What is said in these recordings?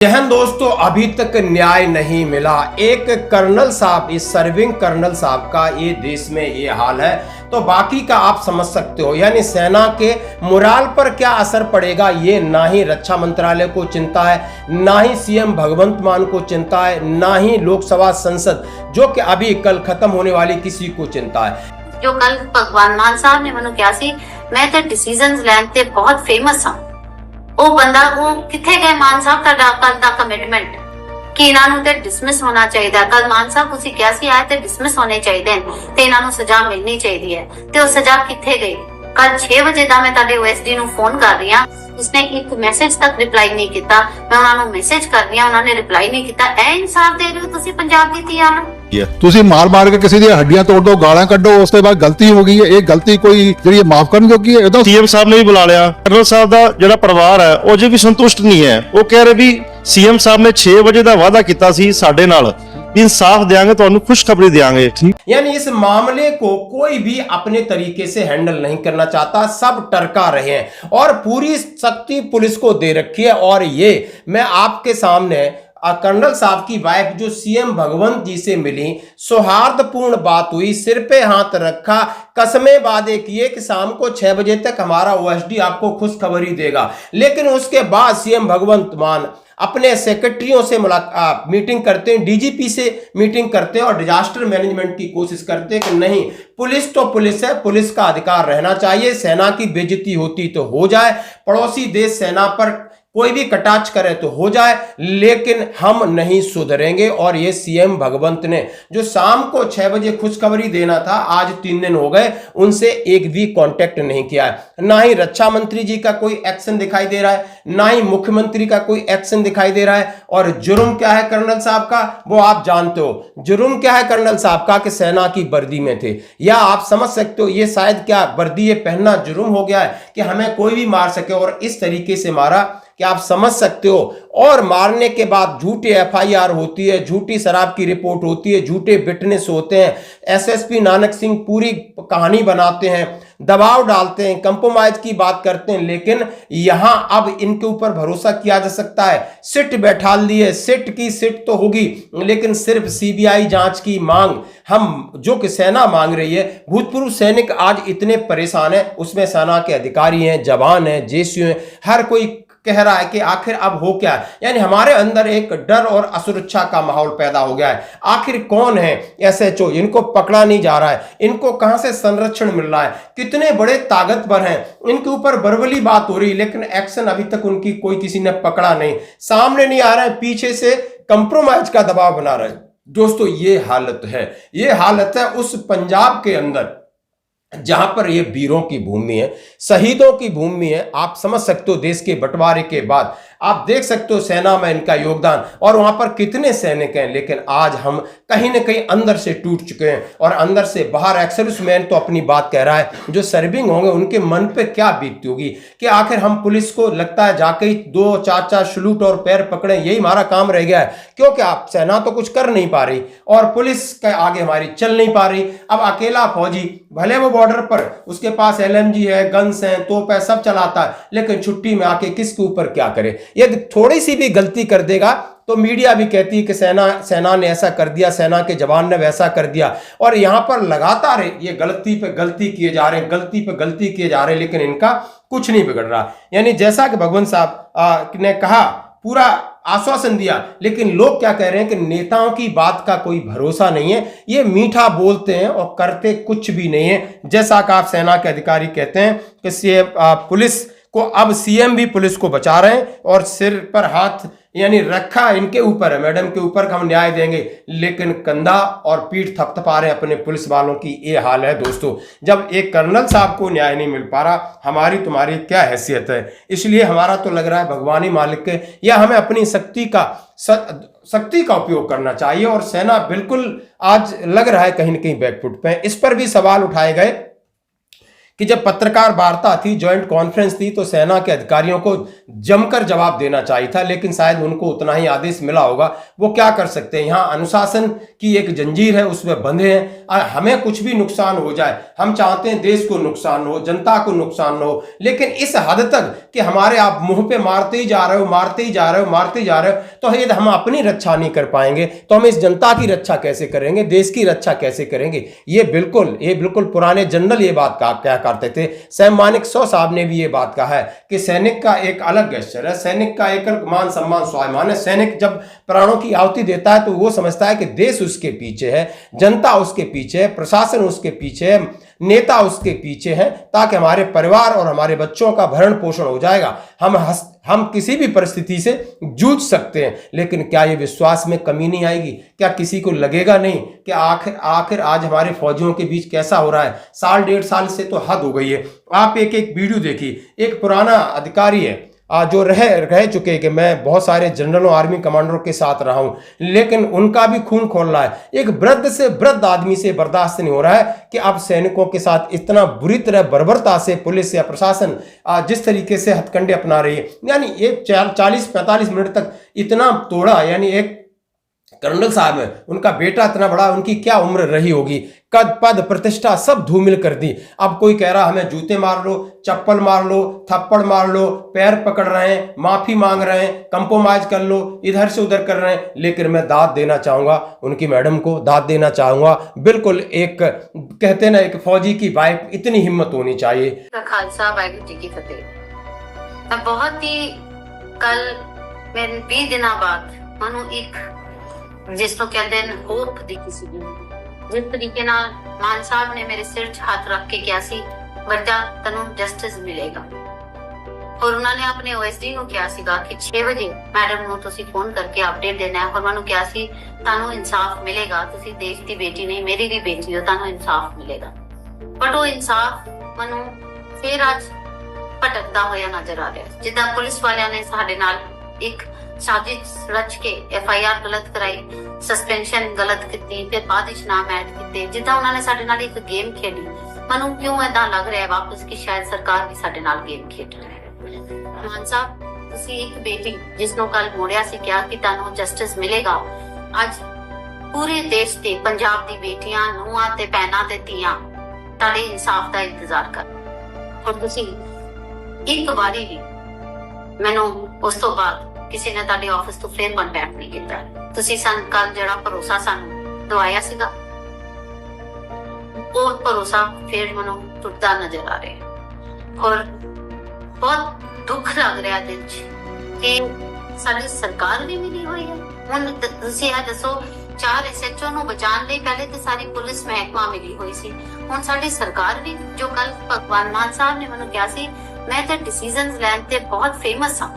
जहन दोस्तों, अभी तक न्याय नहीं मिला। एक कर्नल साहब, इस सर्विंग कर्नल साहब का ये देश में ये हाल है तो बाकी का आप समझ सकते हो। यानी सेना के मोराल पर क्या असर पड़ेगा ये ना ही रक्षा मंत्रालय को चिंता है, ना ही सीएम भगवंत मान को चिंता है, ना ही लोकसभा संसद जो कि अभी कल खत्म होने वाली किसी को चिंता है। जो कल भगवान मान साहब ने मैनू कहा सी मैं ते डिसीजंस लैन ते बहुत फेमस हां, ਉਹ ਬੰਦਾ ਉਹ ਕਿੱਥੇ ਗਏ ਮਾਨ ਸਾਹਿਬ ਤੁਹਾਡਾ ਕੱਲ ਦਾ ਕਮਿਟਮੈਂਟ ਕਿ ਇਹਨਾਂ ਨੂੰ ਤੇ ਡਿਸਮਿਸ ਹੋਣਾ ਚਾਹੀਦਾ। ਕੱਲ ਮਾਨ ਸਾਹਿਬ ਤੁਸੀਂ ਕਿਹਾ ਸੀ ਆਏ ਤੇ ਡਿਸਮਿਸ ਹੋਣੇ ਚਾਹੀਦੇ ਨੇ ਤੇ ਇਹਨਾਂ ਨੂੰ ਸਜ਼ਾ ਮਿਲਣੀ ਚਾਹੀਦੀ ਹੈ ਤੇ ਉਹ ਸਜ਼ਾ ਕਿੱਥੇ ਗਈ। ਕੱਲ 6 ਵਜੇ ਦਾ ਮੈਂ ਤੁਹਾਡੇ ਓਐਸਡੀ ਨੂੰ ਫੋਨ ਕਰ ਰਹੀ ਹਾਂ, ਉਸਨੇ ਇੱਕ ਮੈਸੇਜ ਤੱਕ ਰਿਪਲਾਈ ਨਹੀਂ ਕੀਤਾ। ਮੈਂ ਉਹਨਾਂ ਨੂੰ ਮੈਸੇਜ ਕਰ ਰਹੀ ਹਾਂ, ਉਹਨਾਂ ਨੇ ਰਿਪਲਾਈ ਨਹੀਂ ਕੀਤਾ। ਐ ਇਨਸਾਫ ਦੇ ਰਹੇ ਹੋ ਤੁਸੀਂ ਪੰਜਾਬ ਦੀ ਧੀਆਂ ਨੂੰ। ਤੁਸੀਂ ਮਾਰ ਕੇ ਕਿਸੇ ਦੀਆਂ ਹੱਡੀਆਂ ਤੋੜ ਦੋ, ਗਾਲਾਂ ਕੱਢੋ, ਉਸ ਤੋਂ ਬਾਅਦ ਗਲਤੀ ਹੋ ਗਈ ਹੈ। ਇਹ ਗਲਤੀ ਕੋਈ ਜਿਹੜੀ ਮਾਫ ਕਰਨ ਜੋਗੀ ਹੈ? ਇਹਦਾ ਸੀਐਮ ਸਾਹਿਬ ਨੇ ਵੀ ਬੁਲਾ ਲਿਆ। ਕਰਨਲ ਸਾਹਿਬ ਦਾ ਜਿਹੜਾ ਪਰਿਵਾਰ ਹੈ ਉਹ ਜੇ ਵੀ ਸੰਤੁਸ਼ਟ ਨਹੀਂ ਹੈ। ਉਹ ਕਹਿ ਰਹੇ ਵੀ ਸੀਐਮ ਸਾਹਿਬ ਨੇ 6 ਵਜੇ ਦਾ ਵਾਅਦਾ ਕੀਤਾ ਸੀ ਸਾਡੇ ਨਾਲ, इंसाफ देंगे तो खुशखबरी देंगे। यानी इस मामले को कोई भी अपने तरीके से हैंडल नहीं करना चाहता, सब टरका रहे हैं और पूरी शक्ति पुलिस को दे रखी है। और ये मैं आपके सामने कर्नल साहब की वाइफ जो सीएम भगवंत जी से मिली, सौहार्दपूर्ण बात हुई, सिर पे हाथ रखा, कसमें वादे किए कि शाम को 6 बजे तक हमारा ओएसडी आपको खुशखबरी देगा। लेकिन उसके बाद सीएम भगवंत मान अपने सेक्रेटरियों से मीटिंग करते हैं, डीजीपी से मीटिंग करते हैं और डिजास्टर मैनेजमेंट की कोशिश करते हैं कि नहीं, पुलिस तो पुलिस है, पुलिस का अधिकार रहना चाहिए। सेना की बेइज्जती होती तो हो जाए, पड़ोसी देश सेना पर कोई भी कटाक्ष करे तो हो जाए, लेकिन हम नहीं सुधरेंगे। और ये सीएम भगवंत ने जो शाम को 6 बजे खुशखबरी देना था, आज 3 दिन हो गए, उनसे एक भी कांटेक्ट नहीं किया है। ना ही रक्षा मंत्री जी का कोई एक्शन दिखाई दे रहा है, ना ही मुख्यमंत्री का कोई एक्शन दिखाई दे रहा है। और जुर्म क्या है कर्नल साहब का, वो आप जानते हो। जुर्म क्या है कर्नल साहब का कि सेना की वर्दी में थे, या आप समझ सकते हो ये शायद क्या वर्दी ये पहनना जुर्म हो गया है कि हमें कोई भी मार सके, और इस तरीके से मारा कि आप समझ सकते हो। और मारने के बाद झूठी एफआईआर होती है, झूठी शराब की रिपोर्ट होती है, झूठे विटनेस होते हैं। एसएसपी नानक सिंह पूरी कहानी बनाते हैं, दबाव डालते हैं, कंप्रोमाइज की बात करते हैं। लेकिन यहां अब इनके ऊपर भरोसा किया जा सकता है। सिट बैठा लिए, सिट की सिट तो होगी, लेकिन सिर्फ सीबीआई जांच की मांग हम जो कि सेना मांग रही है। भूतपूर्व सैनिक आज इतने परेशान है, उसमें सेना के अधिकारी हैं, जवान हैं, जेसीओ हैं, हर कोई कह रहा है कि आखिर अब हो क्या है। यानी हमारे अंदर एक डर और असुरक्षा का माहौल पैदा हो गया है। आखिर कौन है एसएचओ, इनको पकड़ा नहीं जा रहा है, इनको कहां से संरक्षण मिल रहा है, कितने बड़े ताकतवर हैं, इनके ऊपर बर्बली बात हो रही, लेकिन एक्शन अभी तक उनकी कोई किसी ने पकड़ा नहीं, सामने नहीं आ रहा है, पीछे से कंप्रोमाइज का दबाव बना रहे हैं। दोस्तों ये हालत है, ये हालत है उस पंजाब के अंदर जहां पर ये वीरों की भूमि है, शहीदों की भूमि है। आप समझ सकते हो देश के बंटवारे के बाद आप देख सकते हो सेना में इनका योगदान, और वहां पर कितने सैनिक हैं। लेकिन आज हम कहीं ना कहीं अंदर से टूट चुके हैं और अंदर से बाहर। एक्सर्विसमैन तो अपनी बात कह रहा है, जो सर्विंग होंगे उनके मन पे क्या बीतती होगी कि आखिर हम पुलिस को लगता है जाके ही 2-4 सलूट और पैर पकड़े, यही हमारा काम रह गया है। क्योंकि आप सेना तो कुछ कर नहीं पा रही और पुलिस के आगे हमारी चल नहीं पा रही। अब अकेला फौजी भले वो बॉर्डर पर उसके पास एलएमजी है, गन्स हैं, तोप है, सब चलाता है, लेकिन छुट्टी में आके किसके ऊपर क्या करे। यदि थोड़ी सी भी गलती कर देगा तो मीडिया भी कहती है कि सेना ने ऐसा कर दिया, सेना के जवान ने वैसा कर दिया। और यहां पर लगातार ये गलती पे गलती किए जा रहे हैं, गलती पे गलती किए जा रहे हैं, लेकिन इनका कुछ नहीं बिगड़ रहा। यानी जैसा कि भगवंत साहब ने कहा, पूरा आश्वासन दिया, लेकिन लोग क्या कह रहे हैं कि नेताओं की बात का कोई भरोसा नहीं है, ये मीठा बोलते हैं और करते कुछ भी नहीं है। जैसा कि आप सेना के अधिकारी कहते हैं कि पुलिस को अब सीएम भी पुलिस को बचा रहे हैं और सिर पर हाथ यानी रखा इनके ऊपर है, मैडम के ऊपर हम न्याय देंगे, लेकिन कंधा और पीठ थपथपा रहे हैं अपने पुलिस वालों की। ये हाल है दोस्तों, जब एक कर्नल साहब को न्याय नहीं मिल पा रहा, हमारी तुम्हारी क्या हैसियत है। इसलिए हमारा तो लग रहा है भगवानी मालिक के, या हमें अपनी शक्ति का उपयोग करना चाहिए। और सेना बिल्कुल आज लग रहा है कहीं ना कहीं बैकफुट पे। इस पर भी सवाल उठाए गए कि जब पत्रकार वार्ता थी, ज्वाइंट कॉन्फ्रेंस थी, तो सेना के अधिकारियों को जमकर जवाब देना चाहिए था, लेकिन शायद उनको उतना ही आदेश मिला होगा। वो क्या कर सकते हैं, यहाँ अनुशासन की एक जंजीर है, उसमें बंधे हैं। हमें कुछ भी नुकसान हो जाए, हम चाहते हैं देश को नुकसान हो, जनता को नुकसान हो, लेकिन इस हद तक कि हमारे आप मुंह पे मारते ही जा रहे हो, मारते ही जा रहे हो, मारते ही जा रहे हो, तो यदि हम अपनी रक्षा नहीं कर पाएंगे तो हम इस जनता की रक्षा कैसे करेंगे, देश की रक्षा कैसे करेंगे। ये बिल्कुल पुराने जनरल ये बात क्या करते थे। सैम मानेकशॉ साहब ने भी ये बात कहा है कि सैनिक का एक अलग गेस्चर है, सैनिक का एक मान सम्मान स्वाभिमान है। सैनिक जब प्राणों की आहुति देता है तो वो समझता है कि देश उसके पीछे है, जनता उसके पीछे है, प्रशासन उसके पीछे है, नेता उसके पीछे हैं, ताकि हमारे परिवार और हमारे बच्चों का भरण पोषण हो जाएगा, हम किसी भी परिस्थिति से जूझ सकते हैं। लेकिन क्या ये विश्वास में कमी नहीं आएगी? क्या किसी को लगेगा नहीं कि आखिर आज हमारे फौजियों के बीच कैसा हो रहा है? साल 1.5 साल से तो हद हो गई है। आप एक वीडियो देखिए, एक पुराना अधिकारी है जो रह चुके कि मैं बहुत सारे जनरलों, आर्मी कमांडरों के साथ रहा हूं, लेकिन उनका भी खून खोल रहा है। एक वृद्ध से वृद्ध आदमी से बर्दाश्त नहीं हो रहा है कि अब सैनिकों के साथ इतना बुरी तरह बर्बरता से पुलिस या प्रशासन जिस तरीके से हथकंडे अपना रही है, यानी एक 40-45 मिनट तक इतना तोड़ा। यानी एक कर्नल साहब है, उनका बेटा इतना बड़ा, उनकी क्या उम्र रही होगी, कद पद प्रतिष्ठा सब धूमिल कर दी। अब कोई कह रहा हमें जूते मार लो, चप्पल मार लो, थप्पड़ मार लो, पैर पकड़ रहे हैं, माफी मांग रहे हैं, कंप्रोमाइज कर लो, इधर से उधर कर रहे हैं। लेकिन मैं दाद देना चाहूंगा उनकी मैडम को, दाद देना चाहूंगा। बिल्कुल एक कहते ना, एक फौजी की वाइफ, इतनी हिम्मत होनी चाहिए। खालसा वाहिगुरू जी की फतेह। मैं बहुत ही कल मैं 20 ਦਿਨਾਂ ਬਾਅਦ ਮੈਨੂੰ ਇੱਕ ਜਿਸ ਨੂੰ ਕਹਿੰਦੇ ਨੇ ਹੋਪ ਦੀ ਕਿਸੇ ਦੀ, ਜਿਸ ਤਰੀਕੇ ਨਾਲ ਮਾਨ ਸਾਹਿਬ ਨੇ ਮੇਰੇ ਸਿਰ 'ਚ ਹੱਥ ਰੱਖ ਕੇ ਕਿਹਾ ਸੀ ਬੱਚਾ ਤੈਨੂੰ ਜਸਟਿਸ ਮਿਲੇਗਾ, ਔਰ ਉਹਨਾਂ ਨੇ ਆਪਣੇ ਓਐਸਡੀ ਨੂੰ ਕਿਹਾ ਸੀਗਾ ਕਿ 6 ਵਜੇ ਮੈਡਮ ਨੂੰ ਤੁਸੀਂ ਫੋਨ ਕਰਕੇ ਅਪਡੇਟ ਦੇਣਾ ਹੈ, ਔਰ ਮੈਨੂੰ ਕਿਹਾ ਸੀ ਤੁਹਾਨੂੰ ਇਨਸਾਫ ਮਿਲੇਗਾ, ਤੁਸੀਂ ਦੇਸ਼ ਦੀ ਬੇਟੀ ਨਹੀਂ ਮੇਰੀ ਵੀ ਬੇਟੀ ਹੋ, ਤੁਹਾਨੂੰ ਇਨਸਾਫ ਮਿਲੇਗਾ। ਬਟ ਉਹ ਇਨਸਾਫ ਮੈਨੂੰ ਫਿਰ ਅੱਜ ਭਟਕਦਾ ਹੋਇਆ ਨਜ਼ਰ ਆ ਰਿਹਾ। ਜਿੱਦਾਂ ਪੁਲਿਸ ਵਾਲਿਆਂ ਨੇ ਸਾਡੇ ਨਾਲ ਇੱਕ ਸਾਜ਼ਿਸ਼ ਰਚ ਕੇ FIR ਗਲਤ ਕਰਾਈ, ਸਸਪੈਂਸ਼ਨ ਗਲਤ ਕੀਤੀ, ਫਿਰ ਬਾਅਦ ਵਿੱਚ ਨਾਮ ਐਡ ਕੀਤੇ, ਜਿੱਦਾਂ ਉਹਨਾਂ ਨੇ ਸਾਡੇ ਨਾਲ ਇੱਕ ਗੇਮ ਖੇਡੀ। ਮੈਨੂੰ ਕਿਉਂ ਏਦਾਂ ਲੱਗ ਰਿਹਾ ਵਾਪਸ ਕਿ ਸ਼ਾਇਦ ਸਰਕਾਰ ਵੀ ਸਾਡੇ ਨਾਲ ਗੇਮ ਖੇਡ ਰਹੀ ਹੈ। ਮਾਨ ਸਾਹਿਬ, ਤੁਸੀਂ ਇੱਕ ਬੇਟੀ ਜਿਸ ਨੂੰ ਕੱਲ ਮੋੜਿਆ ਸੀ ਕਿਹਾ ਕਿ ਤੁਹਾਨੂੰ ਜਸਟਿਸ ਮਿਲੇਗਾ, ਅੱਜ ਪੂਰੇ ਦੇਸ਼ ਤੇ ਪੰਜਾਬ ਦੀ ਬੇਟੀਆਂ, ਨੂੰਹਾਂ ਤੇ ਭੈਣਾਂ ਤੇ ਧੀਆਂ ਤੁਹਾਡੇ ਇਨਸਾਫ ਦਾ ਇੰਤਜ਼ਾਰ ਕਰ। ਔਰ ਤੁਸੀਂ ਇੱਕ ਵਾਰੀ ਵੀ ਮੈਨੂੰ ਉਸ ਤੋਂ ਬਾਅਦ ਕਿਸੇ ਨੇ ਤੁਹਾਡੇ ਆਫਿਸ ਤੋਂ ਫੇਰ ਕੰਟੈਕਟ ਨਹੀਂ ਕੀਤਾ। ਤੁਸੀਂ ਸਾਨੂੰ ਕੱਲ ਜਿਹੜਾ ਭਰੋਸਾ ਸਾਨੂੰ ਦਵਾਇਆ ਸੀਗਾ, ਉਹ ਭਰੋਸਾ ਫੇਰ ਮੈਨੂੰ ਟੁੱਟਦਾ ਨਜ਼ਰ ਆ ਰਿਹਾ। ਔਰ ਬਹੁਤ ਦੁੱਖ ਲੱਗ ਰਿਹਾ ਦਿਲ 'ਚ ਕਿ ਸਾਡੀ ਸਰਕਾਰ ਵੀ ਮਿਲੀ ਹੋਈ ਹੈ। ਹੁਣ ਤੁਸੀਂ ਇਹ ਦੱਸੋ, 4 SHO ਨੂੰ ਬਚਾਉਣ ਲਈ ਪਹਿਲੇ ਤੇ ਸਾਰੀ ਪੁਲਿਸ ਮਹਿਕਮਾ ਮਿਲੀ ਹੋਈ ਸੀ, ਹੁਣ ਸਾਡੀ ਸਰਕਾਰ ਵੀ, ਜੋ ਕੱਲ ਭਗਵਾਨ ਮਾਨ ਸਾਹਿਬ ਨੇ ਮੈਨੂੰ ਕਿਹਾ ਸੀ ਮੈਂ ਤੇ ਡਿਸੀਜਨਸ ਲੈਣ ਤੇ ਬਹੁਤ ਫੇਮਸ ਹਾਂ,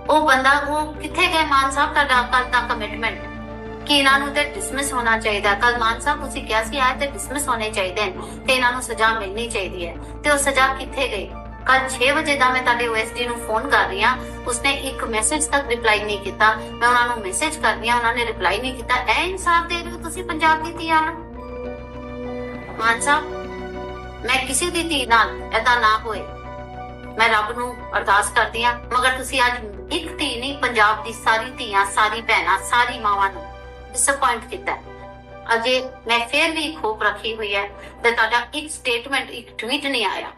ਉਹ ਬੰਦਾ ਉਹ ਕਿੱਥੇ ਗਏ? ਮਾਨ ਸਾਹਿਬ ਤੁਹਾਡਾ ਕੱਲ ਦਾ ਕਮਿਟਮੈਂਟ ਕਿ ਇਹਨਾਂ ਨੂੰ ਤੇ ਡਿਸਮਿਸ ਹੋਣਾ ਚਾਹੀਦਾ। ਕੱਲ ਮਾਨ ਸਾਹਿਬ ਤੁਸੀਂ ਕਿਹਾ ਸੀ ਆਏ ਤੇ ਡਿਸਮਿਸ ਹੋਣੇ ਚਾਹੀਦੇ ਨੇ ਤੇ ਇਹਨਾਂ ਨੂੰ ਸਜ਼ਾ ਮਿਲਣੀ ਚਾਹੀਦੀ ਹੈ, ਤੇ ਉਹ ਸਜ਼ਾ ਕਿੱਥੇ ਗਈ? ਕੱਲ 6 ਵਜੇ ਦਾ ਮੈਂ ਤੁਹਾਡੇ OSD ਨੂੰ ਫੋਨ ਕਰ ਰਹੀ ਹਾਂ, ਉਸਨੇ ਇੱਕ ਮੈਸੇਜ ਤੱਕ ਰਿਪਲਾਈ ਨਹੀਂ ਕੀਤਾ। ਮੈਂ ਉਹਨਾਂ ਨੂੰ ਮੈਸੇਜ ਕਰ ਰਹੀ ਹਾਂ, ਉਹਨਾਂ ਨੇ ਰਿਪਲਾਈ ਨਹੀਂ ਕੀਤਾ। ਇਹ ਇਨਸਾਫ ਦੇ ਰਹੇ ਹੋ ਤੁਸੀਂ ਪੰਜਾਬ ਦੀ ਧੀਆਂ ਨੂੰ? ਮਾਨ ਸਾਹਿਬ, ਮੈਂ ਕਿਸੇ ਦੀ ਧੀ ਨਾਲ ਏਦਾਂ ਨਾ ਹੋਏ, ਮੈਂ ਰੱਬ ਨੂੰ ਅਰਦਾਸ ਕਰਦੀ ਹਾਂ, ਮਗਰ ਤੁਸੀਂ ਅੱਜ ਇੱਕ ਧੀ ਨਹੀਂ, ਪੰਜਾਬ ਦੀ ਸਾਰੀ ਧੀਆਂ, ਸਾਰੀ ਭੈਣਾਂ, ਸਾਰੀ ਮਾਵਾਂ ਨੂੰ ਡਿਸਅਪਾਇੰਟ ਕੀਤਾ। ਅਜੇ ਮੈਂ ਫੇਰ ਵੀ ਖੋਪ ਰੱਖੀ ਹੋਈ ਹੈ ਤੇ ਤੁਹਾਡਾ ਇੱਕ ਸਟੇਟਮੈਂਟ, ਇੱਕ ਟਵੀਟ नहीं आया,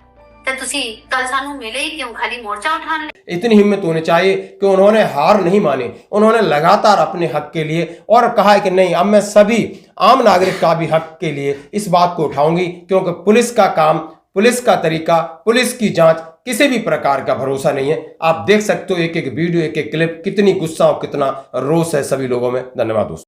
तो ਤੁਸੀਂ ਕੱਲ ਸਾਨੂੰ ਮਿਲੇ ਹੀ क्यों? खाली मोर्चा उठाने? इतनी हिम्मत होनी चाहिए कि उन्होंने हार नहीं मानी, उन्होंने लगातार अपने हक के लिए और कहा है कि नहीं, अब मैं सभी आम नागरिक का भी हक के लिए इस बात को उठाऊंगी, क्योंकि पुलिस का काम, पुलिस का तरीका, पुलिस की जांच किसी भी प्रकार का भरोसा नहीं है। आप देख सकते हो एक वीडियो, एक क्लिप, कितनी गुस्सा और कितना रोष है सभी लोगों में। धन्यवाद दोस्तों।